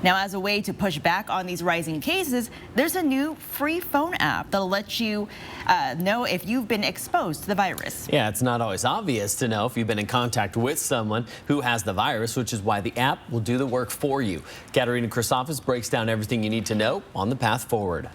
Now, as a way to push back on these rising cases, there's a new free phone app that'll let you know if you've been exposed to the virus. Yeah, it's not always obvious to know if you've been in contact with someone who has the virus, which is why the app will do the work for you. Katerina Chryssafis breaks down everything you need to know on the path forward.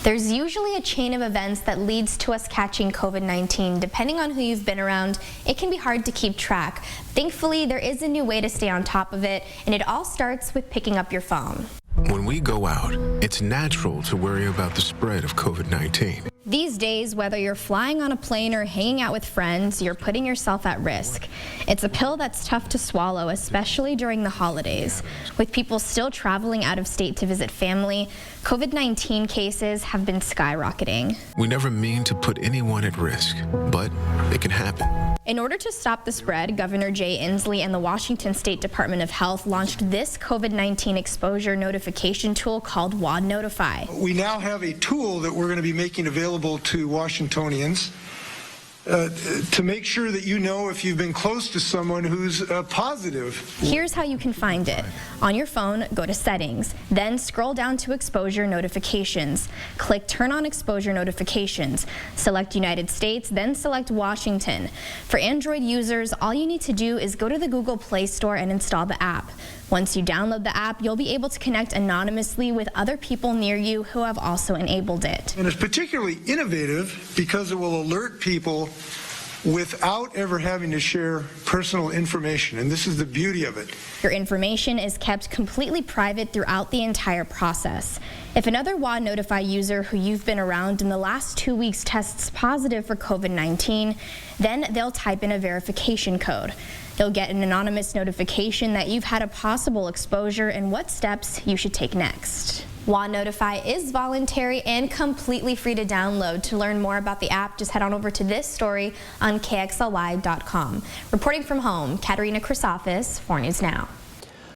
There's usually a chain of events that leads to us catching COVID-19. Depending on who you've been around, it can be hard to keep track. Thankfully, there is a new way to stay on top of it, and it all starts with picking up your phone. When we go out, it's natural to worry about the spread of COVID-19. These days, whether you're flying on a plane or hanging out with friends, you're putting yourself at risk. It's a pill that's tough to swallow, especially during the holidays. With people still traveling out of state to visit family, COVID-19 cases have been skyrocketing. We never mean to put anyone at risk, but it can happen. In order to stop the spread, Governor Jay Inslee and the Washington State Department of Health launched this COVID-19 exposure notification tool called WAD Notify. We now have a tool that we're going to be making available to Washingtonians to make sure that you know if you've been close to someone who's positive. Here's how you can find it. On your phone, go to Settings, then scroll down to Exposure Notifications. Click Turn on Exposure Notifications. Select United States, then select Washington. For Android users, all you need to do is go to the Google Play Store and install the app. Once you download the app, you'll be able to connect anonymously with other people near you who have also enabled it. And it's particularly innovative because it will alert people without ever having to share personal information, and this is the beauty of it. Your information is kept completely private throughout the entire process. If another WAD Notify user who you've been around in the last 2 weeks tests positive for COVID-19, then they'll type in a verification code. You'll get an anonymous notification that you've had a possible exposure and what steps you should take next. WAD Notify is voluntary and completely free to download. To learn more about the app, just head on over to this story on KXLY.com. Reporting from home, Katerina Chryssafis, 4 News Now.